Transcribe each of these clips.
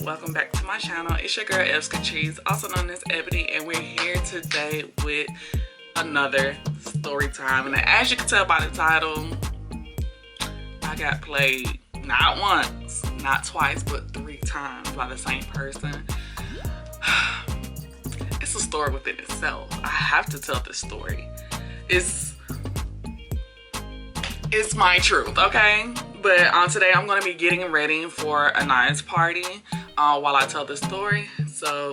welcome back to my channel. It's your girl Ebs Katrice, also known as Ebony, and we're here today with another story time. And as you can tell by the title, I got played not once, not twice, but 3 times by the same person. It's a story within itself. I have to tell this story. It's my truth, okay? But today I'm going to be getting ready for a nice party while I tell this story. So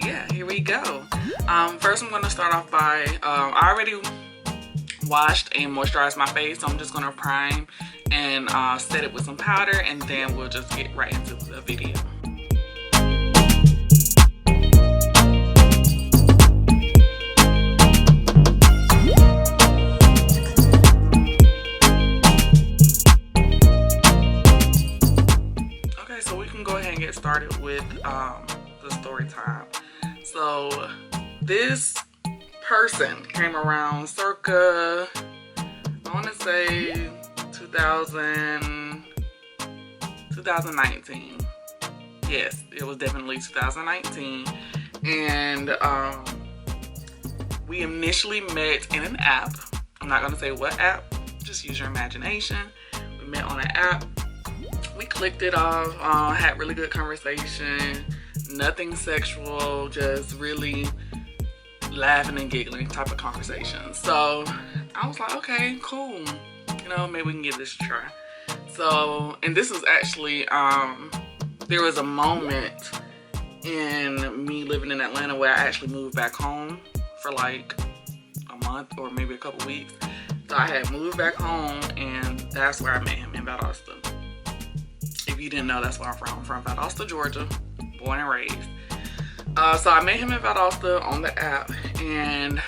yeah, here we go. First I'm going to start off by, I already washed and moisturized my face. So I'm just going to prime and set it with some powder, and then we'll just get right into the video. So we can go ahead and get started with the story time. So this person came around circa, I want to say 2019. Yes, it was definitely 2019. And we initially met in an app. I'm not going to say what app, just use your imagination. We met on an app. We clicked it off, had really good conversation, nothing sexual, just really laughing and giggling type of conversation. So I was like, okay, cool. You know, maybe we can give this a try. So, and this was actually, there was a moment in me living in Atlanta where I actually moved back home for like a month or maybe a couple weeks. So I had moved back home, and that's where I met him, in Valdosta. If you didn't know, that's where I'm from. I'm from Valdosta, Georgia, born and raised. So I met him in Valdosta on the app, and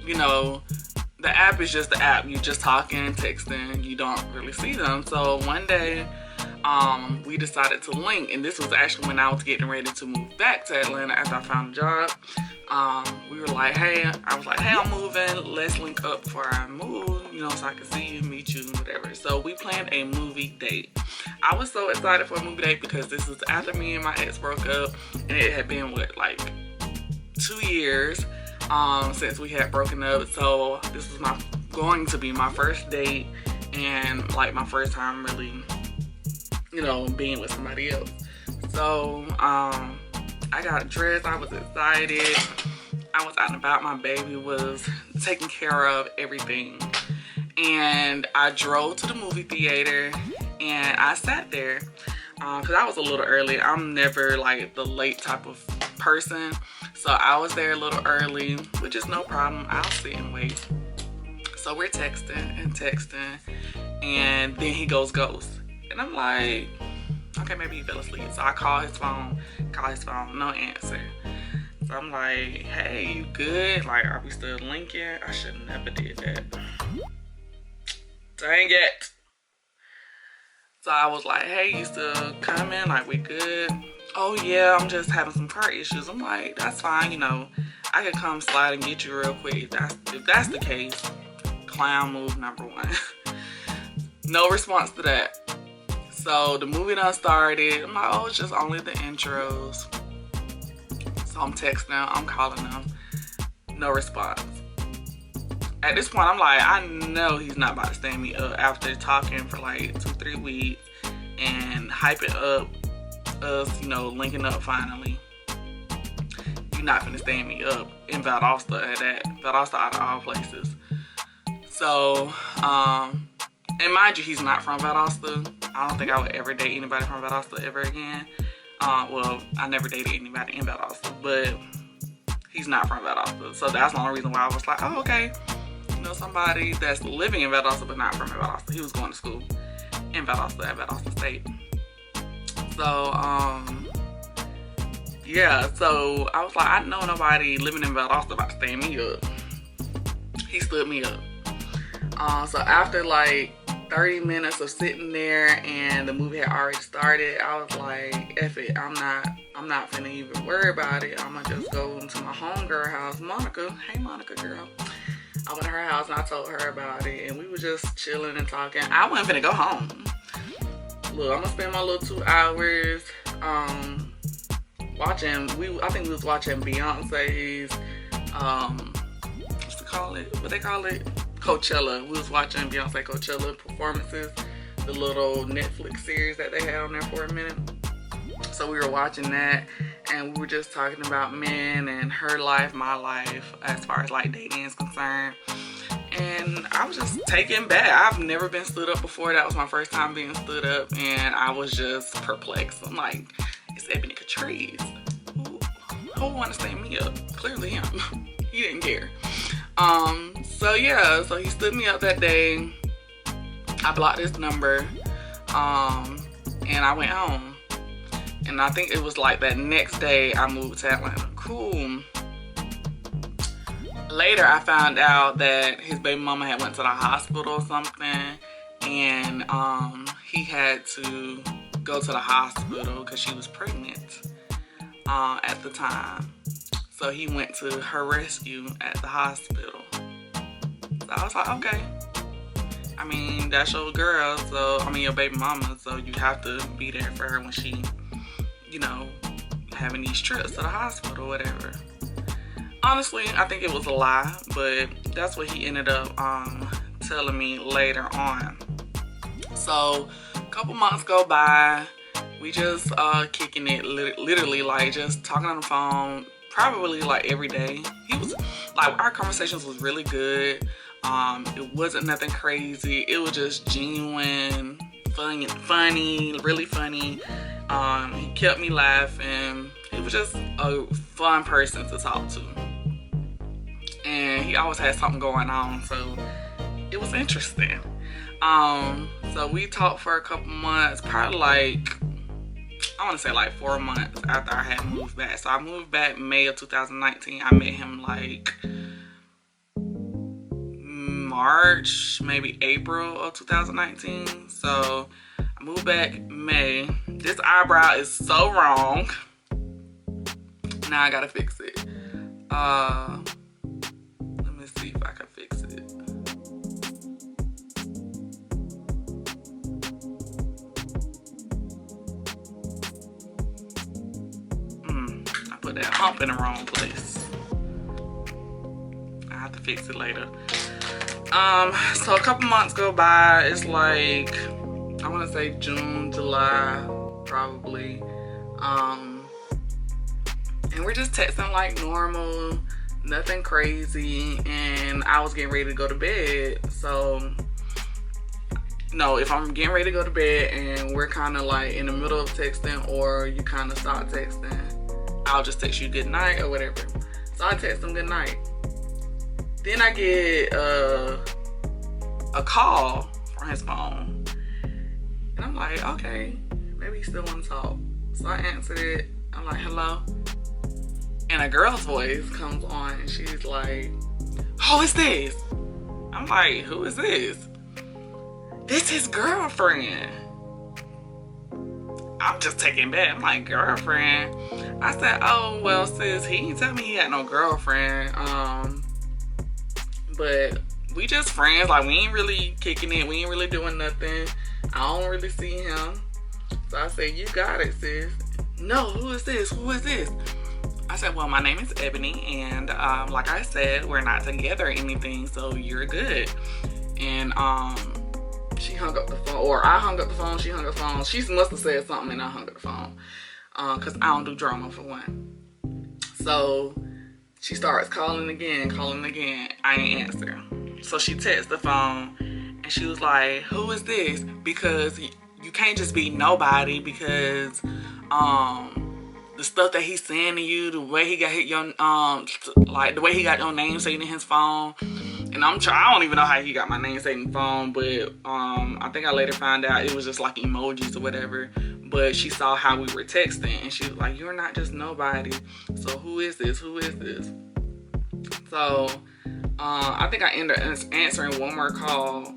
you know, the app is just the app. You just talking, texting, you don't really see them. So one day, we decided to link, and this was actually when I was getting ready to move back to Atlanta after I found a job. We were like, hey, I was like, hey, I'm moving. Let's link up before I move, you know, so I can see you, meet you, whatever. So we planned a movie date. I was so excited for a movie date because this was after me and my ex broke up, and it had been, what, like 2 years since we had broken up. So this was going to be my first date, and like my first time really, you know, being with somebody else. So I got dressed, I was excited, I was out and about, my baby was taking care of, everything. And I drove to the movie theater, and I sat there because I was a little early. I'm never like the late type of person, so I was there a little early, which is no problem. I'll sit and wait. So we're texting and texting, and then he goes ghost, and I'm like, okay, maybe he fell asleep. So I call his phone, no answer. So I'm like, hey, you good? Like, are we still linking? I should have never did that. Dang it. So I was like, hey, you still coming? Like, we good? Oh yeah, I'm just having some car issues. I'm like, that's fine, you know, I can come slide and get you real quick. If that's the case, clown move number 1. No response to that. So the movie done started. I'm like, oh, it's just only the intros. So I'm texting them, I'm calling them, no response. At this point, I'm like, I know he's not about to stand me up after talking for like 2-3 weeks and hyping up us, you know, linking up finally. You're not gonna stand me up in Valdosta at that. Valdosta out of all places. So, and mind you, he's not from Valdosta. I don't think I would ever date anybody from Valdosta ever again. Well, I never dated anybody in Valdosta, but he's not from Valdosta. So that's the only reason why I was like, oh, okay. You know, somebody that's living in Valdosta but not from Valdosta. He was going to school in Valdosta at Valdosta State. So, yeah, so I was like, I know nobody living in Valdosta about to stand me up. He stood me up. So after like 30 minutes of sitting there and the movie had already started, I was like, F it, I'm not finna even worry about it. I'm gonna just go into my homegirl house, Monica. Hey, Monica girl. I went to her house and I told her about it, and we were just chilling and talking. I wasn't finna go home. Look, I'm gonna spend my little 2 hours watching, I think we was watching Beyonce's, what's it call it? What they call it? Coachella. We was watching Beyonce Coachella performances, the little Netflix series that they had on there for a minute. So we were watching that, and we were just talking about men and her life, my life, as far as like dating is concerned. And I was just taken back. I've never been stood up before. That was my first time being stood up, and I was just perplexed. I'm like, it's Ebs Katrice. Who want to stand me up? Clearly him. He didn't care. So yeah, so he stood me up that day. I blocked his number, and I went home. And I think it was like that next day I moved to Atlanta. Cool. Later I found out that his baby mama had went to the hospital or something, and he had to go to the hospital because she was pregnant at the time. So he went to her rescue at the hospital. So I was like, okay. I mean, that's your girl, so, I mean, your baby mama, so you have to be there for her when she, you know, having these trips to the hospital or whatever. Honestly, I think it was a lie, but that's what he ended up telling me later on. So, a couple months go by, we just kicking it, literally, like, just talking on the phone, probably, like, every day. He was, like, our conversations was really good. It wasn't nothing crazy. It was just genuine, funny, really funny. He kept me laughing. He was just a fun person to talk to. And he always had something going on, so it was interesting. So we talked for a couple months, probably like, I want to say like 4 months after I had moved back. So I moved back May of 2019. I met him like March, maybe April of 2019. So I moved back May. This eyebrow is so wrong. Now I gotta fix it. Let me see if I can fix it. I put that hump in the wrong place. I have to fix it later. So a couple months go by. It's like, I want to say June, July, probably. And we're just texting like normal, nothing crazy. And I was getting ready to go to bed. So, no, if I'm getting ready to go to bed and we're kind of like in the middle of texting, or you kind of start texting, I'll just text you good night or whatever. So I text him good night. Then I get a call from his phone. And I'm like, okay, maybe he still want to talk. So I answered it. I'm like, hello? And a girl's voice comes on and she's like, who is this? I'm like, who is this? This is girlfriend. I'm just taken back. I'm like, girlfriend? I said, oh, well, sis, he didn't tell me he had no girlfriend. But we just friends. Like, we ain't really kicking it. We ain't really doing nothing. I don't really see him. So I said, you got it, sis. No, who is this? Who is this? I said, well, my name is Ebony, and like I said, we're not together or anything, so you're good. And she hung up the phone, or I hung up the phone, she hung up the phone. She must have said something and I hung up the phone, because I don't do drama, for one. So she starts calling again. I ain't answer. So she texts the phone and she was like, who is this? Because you can't just be nobody, because the stuff that he's saying to you, the way he got your like the way he got your name saved in his phone. And I don't even know how he got my name saved in the phone, but I think I later found out it was just like emojis or whatever. But she saw how we were texting and she was like, you're not just nobody. So who is this? Who is this? So I think I ended up answering one more call,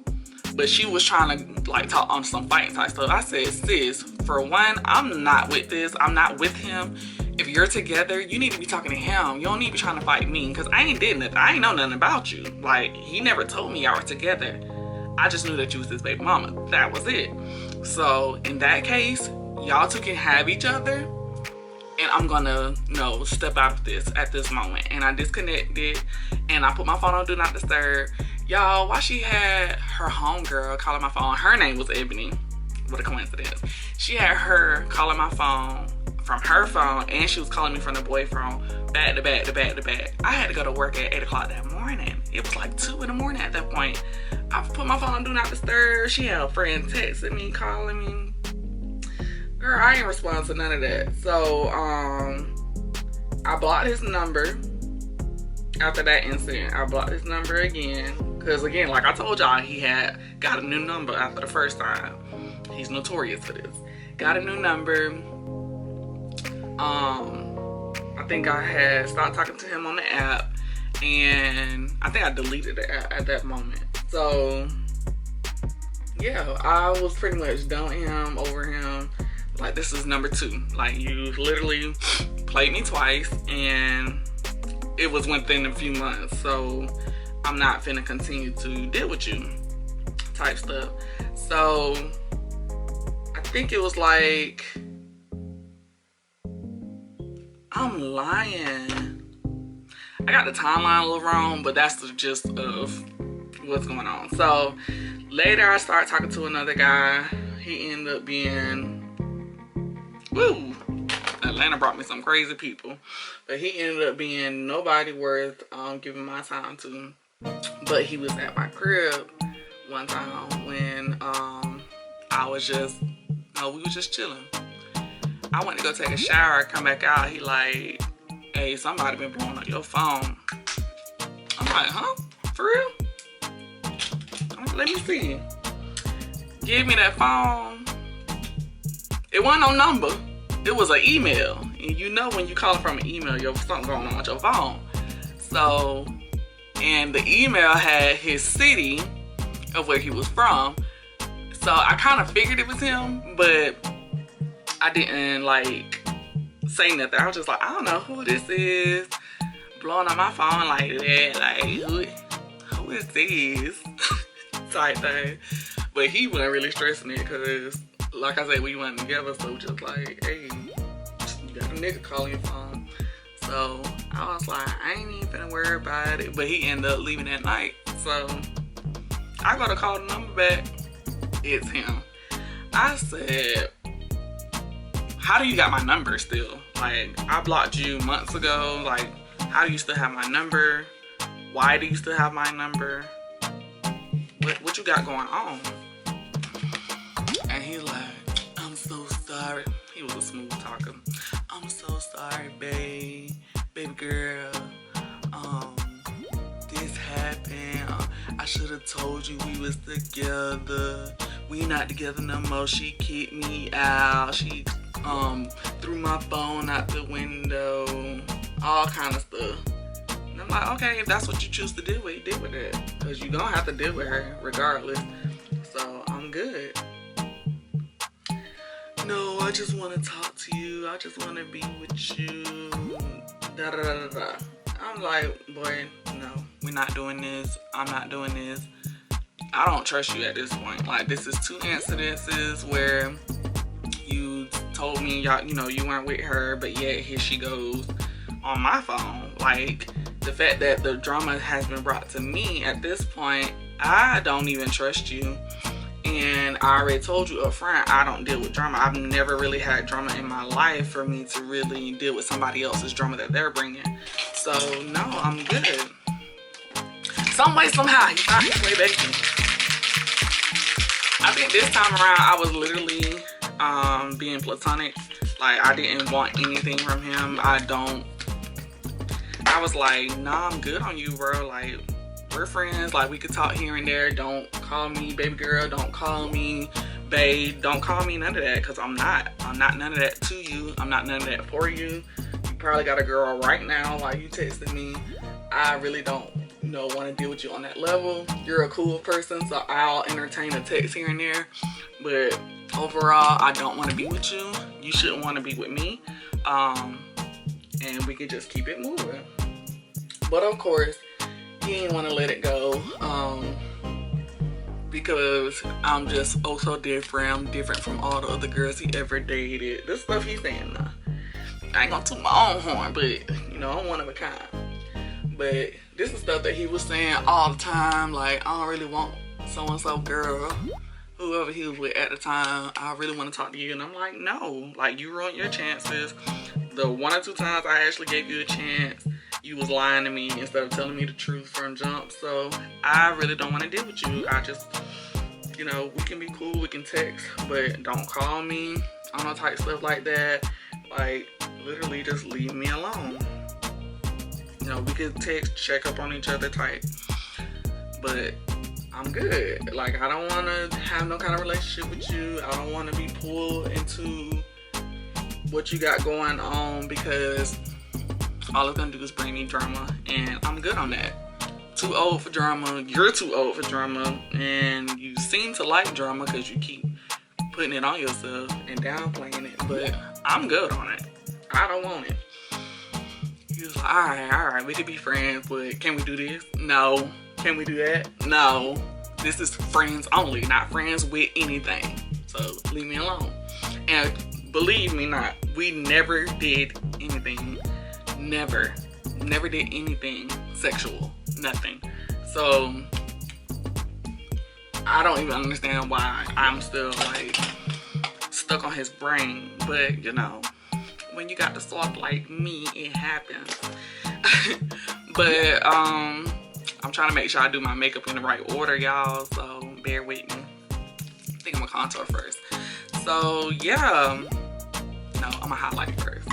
but she was trying to like talk on some fighting type stuff. I said, sis, for one, I'm not with this. I'm not with him. If you're together, you need to be talking to him. You don't need to be trying to fight me, because I ain't did nothing. I ain't know nothing about you. Like, he never told me y'all were together. I just knew that you was his baby mama. That was it. So in that case, y'all two can have each other, and I'm gonna step out of this at this moment. And I disconnected, and I put my phone on do not disturb. Y'all, while she had her homegirl calling my phone, her name was Ebony. What a coincidence. She had her calling my phone from her phone, and she was calling me from the boy phone, back to back to back to back. I had to go to work at 8 o'clock that morning. It was like 2 in the morning at that point. I put my phone on do not disturb. She had a friend texting me, calling me. Girl, I ain't respond to none of that. So, I blocked his number. After that incident, I blocked his number again. Because again, like I told y'all, he had got a new number after the first time. He's notorious for this. Got a new number. I think I had started talking to him on the app. And I think I deleted the app at that moment. So, yeah, I was pretty much done with him, over him. Like, this is number 2. Like, you literally played me twice, and it was within a few months. So, I'm not finna continue to deal with you type stuff. So, I think it was like, I'm lying. I got the timeline a little wrong, but that's the gist of what's going on. So, later I started talking to another guy. He ended up being... Woo! Atlanta brought me some crazy people. But he ended up being nobody worth giving my time to. But he was at my crib one time when I was just, we was just chilling. I went to go take a shower, come back out. He like, hey, somebody been blowing up your phone. I'm like, huh? For real? I'm like, let me see. Give me that phone. It wasn't no number. It was an email. And you know when you call from an email, something going on with your phone. So, and the email had his city of where he was from. So I kind of figured it was him, but I didn't like say nothing. I was just like, I don't know who this is blowing on my phone like that. Like, who is this? Type thing. But he wasn't really stressing it because, like I said, we went together. So just like, hey, you got a nigga calling your phone. So I was like, I ain't even finna worry about it. But he ended up leaving that night. So I gotta call the number back. It's him. I said, how do you got my number still? Like, I blocked you months ago. Like, how do you still have my number? Why do you still have my number? What you got going on? And he's like, I'm so sorry. He was a smooth talker. I'm so sorry, babe. Baby girl. This happened. I should have told you we was together. We not together no more. She kicked me out. She threw my phone out the window. All kind of stuff. And I'm like, okay, if that's what you choose to deal with, deal with it. Because you're going to have to deal with her regardless. So, I'm good. No, I just want to talk to you. I just want to be with you. Da da da da da. I'm like, boy, no, we're not doing this. I'm not doing this. I don't trust you at this point. Like, this is 2 incidences where you told me you weren't with her, but yet here she goes on my phone. Like, the fact that the drama has been brought to me at this point, I don't even trust you. And I already told you up front, I don't deal with drama. I've never really had drama in my life for me to really deal with somebody else's drama that they're bringing. So, no, I'm good. Some way, somehow, he found his way back to me. I think this time around, I was literally being platonic. Like, I didn't want anything from him. I was like, nah, I'm good on you, bro. Like, we're friends. Like, we could talk here and there. Don't call me baby girl. Don't call me babe. Don't call me none of that, because I'm not none of that to you. I'm not none of that for you. You probably got a girl right now while you texting me. I really don't want to deal with you on that level. You're a cool person, so I'll entertain a text here and there. But overall, I don't want to be with you. You shouldn't want to be with me. And we can just keep it moving. But of course, he didn't want to let it go. because I'm just oh so different. I'm different from all the other girls he ever dated. This stuff he's saying now. I ain't gonna toot my own horn, but you know, I'm one of a kind. But this is stuff that he was saying all the time, like, I don't really want so-and-so girl, whoever he was with at the time, I really want to talk to you. And I'm like, no, like, you ruined your chances. The 1 or 2 times I actually gave you a chance, you was lying to me instead of telling me the truth from jump. So I really don't want to deal with you. I just, you know, we can be cool, we can text, but don't call me on no type stuff like that. Like, literally just leave me alone. You know, we could text, check up on each other type, but I'm good. Like, I don't want to have no kind of relationship with you. I don't want to be pulled into what you got going on, because all it's gonna do is bring me drama, and I'm good on that. Too old for drama. You're too old for drama, and you seem to like drama because you keep putting it on yourself and downplaying it, but I'm good on it. I don't want it. He was like, all right, we could be friends, but can we do this? No. Can we do that? No. This is friends only, not friends with anything. So leave me alone. And believe me not, we never did anything. Never did anything sexual. Nothing. So I don't even understand why I'm still like stuck on his brain. But you know, when you got the soft like me, it happens. But I'm trying to make sure I do my makeup in the right order, y'all, so bear with me. I think I'm gonna contour first. So yeah, no, I'm gonna highlight first.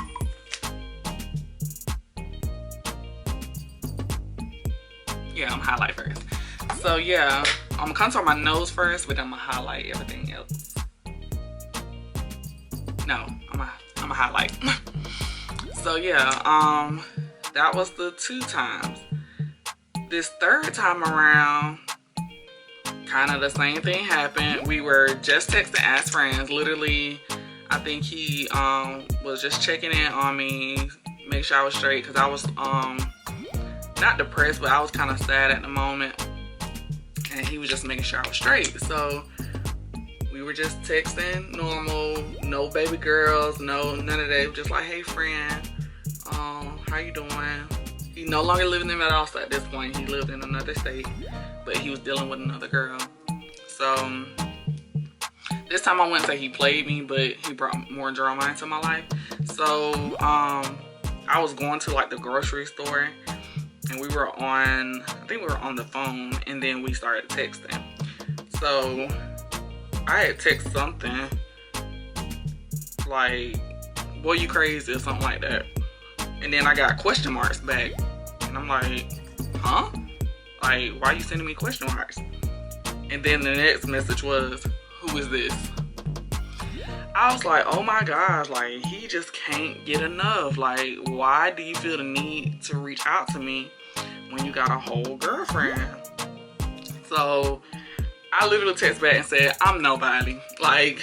Yeah, I'm gonna highlight first. So yeah, I'm gonna contour my nose first, but then I'm gonna highlight everything else. No, I'm gonna highlight. So yeah, that was the 2 times. This 3rd time around, kind of the same thing happened. We were just texting as friends. Literally, I think he was just checking in on me, make sure I was straight, because I was not depressed, but I was kind of sad at the moment, and he was just making sure I was straight. So we were just texting normal, no baby girls, no none of that. Just like, hey friend, how you doing? He no longer living in Valdosta at this point. He lived in another state, but he was dealing with another girl. So this time I wouldn't say he played me, but he brought more drama into my life. So I was going to like the grocery store, and we were on, I think we were on the phone, and then we started texting. So I had text something like, boy, you crazy, or something like that. And then I got question marks back. And I'm like, huh? Like, why are you sending me question marks? And then the next message was, who is this? I was like, oh my gosh, like, he just can't get enough. Like, why do you feel the need to reach out to me when you got a whole girlfriend? So I literally text back and said, I'm nobody. Like,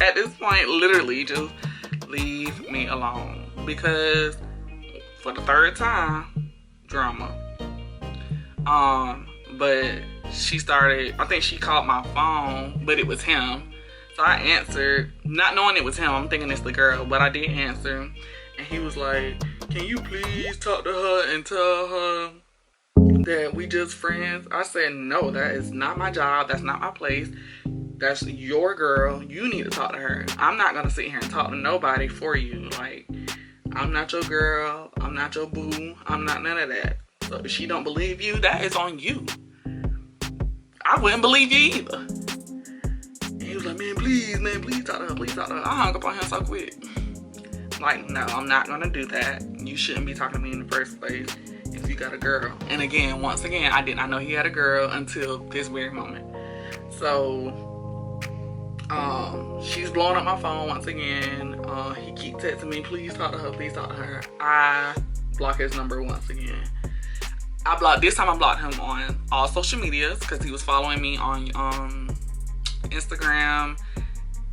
at this point, literally just leave me alone. Because for the 3rd time, drama. But she started, I think she called my phone, but it was him. So I answered, not knowing it was him. I'm thinking it's the girl, but I did answer. And he was like, can you please talk to her and tell her that we just friends? I said, no, that is not my job. That's not my place. That's your girl. You need to talk to her. I'm not going to sit here and talk to nobody for you. Like, I'm not your girl. I'm not your boo. I'm not none of that. So if she don't believe you, that is on you. I wouldn't believe you either. And he was like, man, please talk to her. Please talk to her. I hung up on him so quick. Like, no, I'm not going to do that. You shouldn't be talking to me in the first place if you got a girl. And again, once again, I did not know he had a girl until this weird moment. So she's blowing up my phone once again. He keep texting me, please talk to her, please talk to her. I block his number once again. This time I blocked him on all social medias because he was following me on Instagram.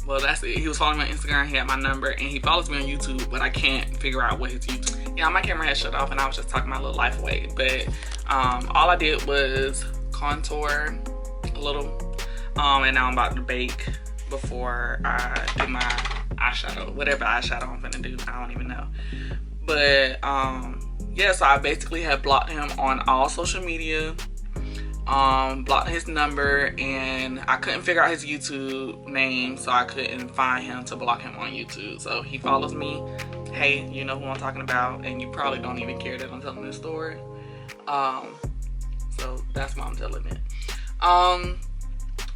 Well, that's it. He was following me on Instagram, he had my number, and he follows me on YouTube, but I can't figure out what his YouTube. Yeah, my camera had shut off and I was just talking my little life away. But all I did was contour a little And now I'm about to bake before I do my eyeshadow, whatever eyeshadow I'm gonna do. I don't even know. But yeah, so I basically have blocked him on all social media, blocked his number, and I couldn't figure out his YouTube name, so I couldn't find him to block him on YouTube. So he follows me. Hey, you know who I'm talking about, and you probably don't even care that I'm telling this story. So that's why I'm telling it.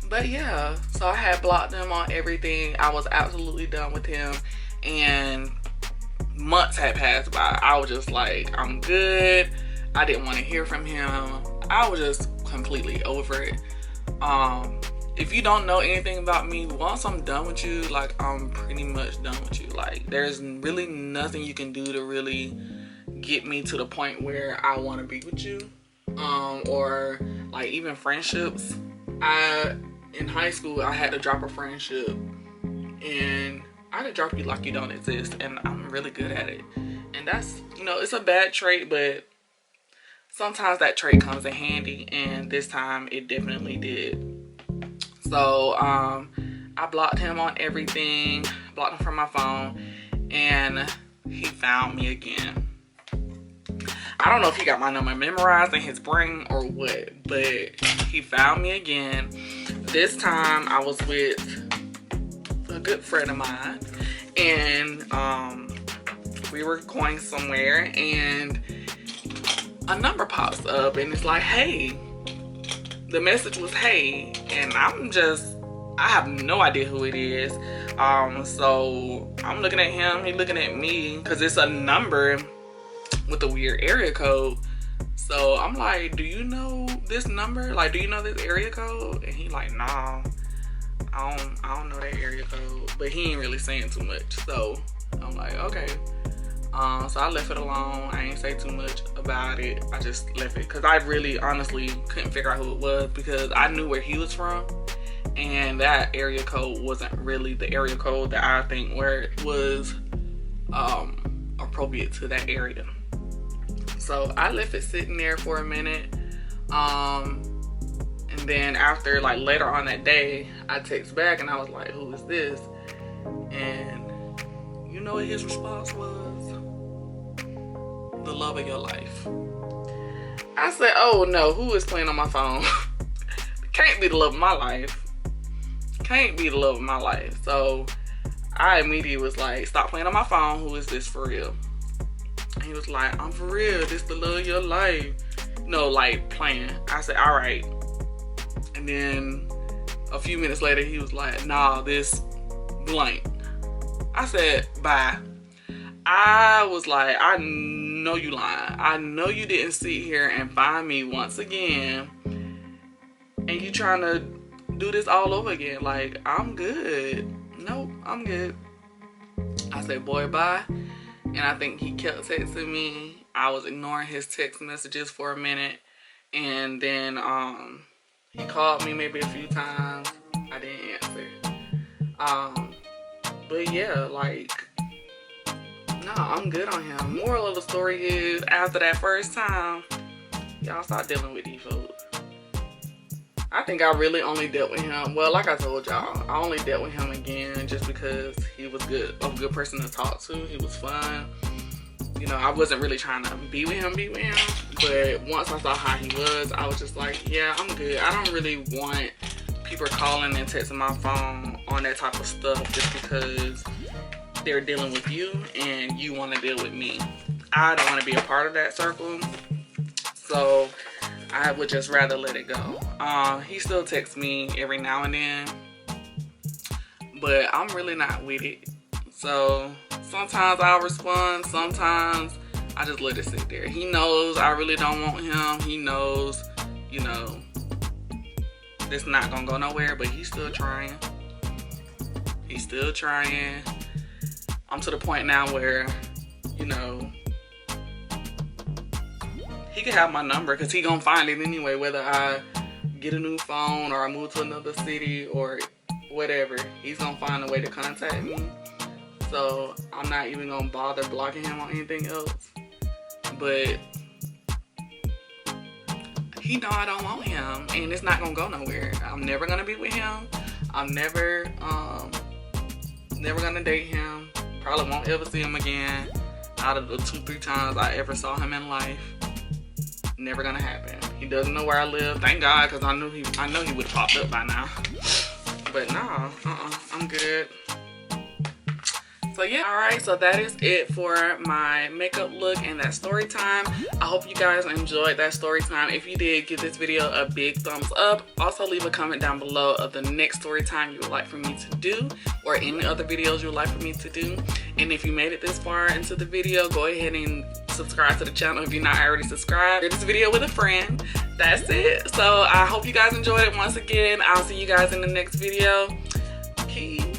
But yeah, so I had blocked him on everything. I was absolutely done with him, and months had passed by. I was just like, I'm good. I didn't want to hear from him. I was just completely over it. If you don't know anything about me, once I'm done with you, like, I'm pretty much done with you. Like, there's really nothing you can do to really get me to the point where I want to be with you. Or like even friendships. In high school, I had to drop a friendship, and I could drop you like you don't exist, and I'm really good at it. And that's, you know, it's a bad trait, but sometimes that trait comes in handy, and this time it definitely did. So I blocked him on everything, blocked him from my phone, and he found me again. I don't know if he got my number memorized in his brain or what, but he found me again. This time I was with a good friend of mine, and we were going somewhere, and a number pops up, and it's like, hey. The message was hey, and I have no idea who it is. So I'm looking at him, he looking at me, because it's a number with a weird area code. So I'm like, do you know this number? Like, do you know this area code? And he like, nah, I don't know that area code. But he ain't really saying too much. So I'm like, okay. So I left it alone. I ain't say too much about it. I just left it because I really honestly couldn't figure out who it was, because I knew where he was from, and that area code wasn't really the area code that I think where it was appropriate to that area. So I left it sitting there for a minute, and then after, like, later on that day, I text back and I was like, who is this? And you know what his response was? The love of your life. I said, oh no, who is playing on my phone? Can't be the love of my life. Can't be the love of my life. So I immediately was like, stop playing on my phone. Who is this for real? And he was like, I'm for real. This the love of your life. No, like, playing. I said, all right. And then a few minutes later, he was like, nah, this blank. I said, bye. I was like, I know you lying. I know you didn't sit here and find me once again, and you trying to do this all over again. Like, I'm good. Nope, I'm good. I said, boy, bye. And I think he kept texting me. I was ignoring his text messages for a minute, and then he called me maybe a few times. I didn't answer. But yeah, like, no, I'm good on him. Moral of the story is, after that first time, y'all start dealing with these folks. I think I really only dealt with him. Well, like I told y'all, I only dealt with him again just because he was good, a good person to talk to. He was fun. You know, I wasn't really trying to be with him. But once I saw how he was, I was just like, yeah, I'm good. I don't really want people calling and texting my phone on that type of stuff just because they're dealing with you and you want to deal with me. I don't want to be a part of that circle. So I would just rather let it go. He still texts me every now and then, but I'm really not with it. So sometimes I'll respond, sometimes I just let it sit there. He knows I really don't want him. He knows, you know, this not gonna go nowhere, but he's still trying. He's still trying. I'm to the point now where, you know, he can have my number because he gonna find it anyway, whether I get a new phone or I move to another city or whatever. He's gonna find a way to contact me. So I'm not even gonna bother blocking him on anything else. But he know I don't want him, and it's not gonna go nowhere. I'm never gonna be with him. I'm never gonna date him. Probably won't ever see him again. Out of the 2-3 times I ever saw him in life, never gonna happen. He doesn't know where I live. Thank God, because I know he would have popped up by now. But no, I'm good. So yeah, alright, so that is it for my makeup look and that story time. I hope you guys enjoyed that story time. If you did, give this video a big thumbs up. Also leave a comment down below of the next story time you would like for me to do, or any other videos you would like for me to do. And if you made it this far into the video, go ahead and subscribe to the channel if you're not already subscribed. Share this video with a friend. That's it. So I hope you guys enjoyed it. Once again, I'll see you guys in the next video. Peace.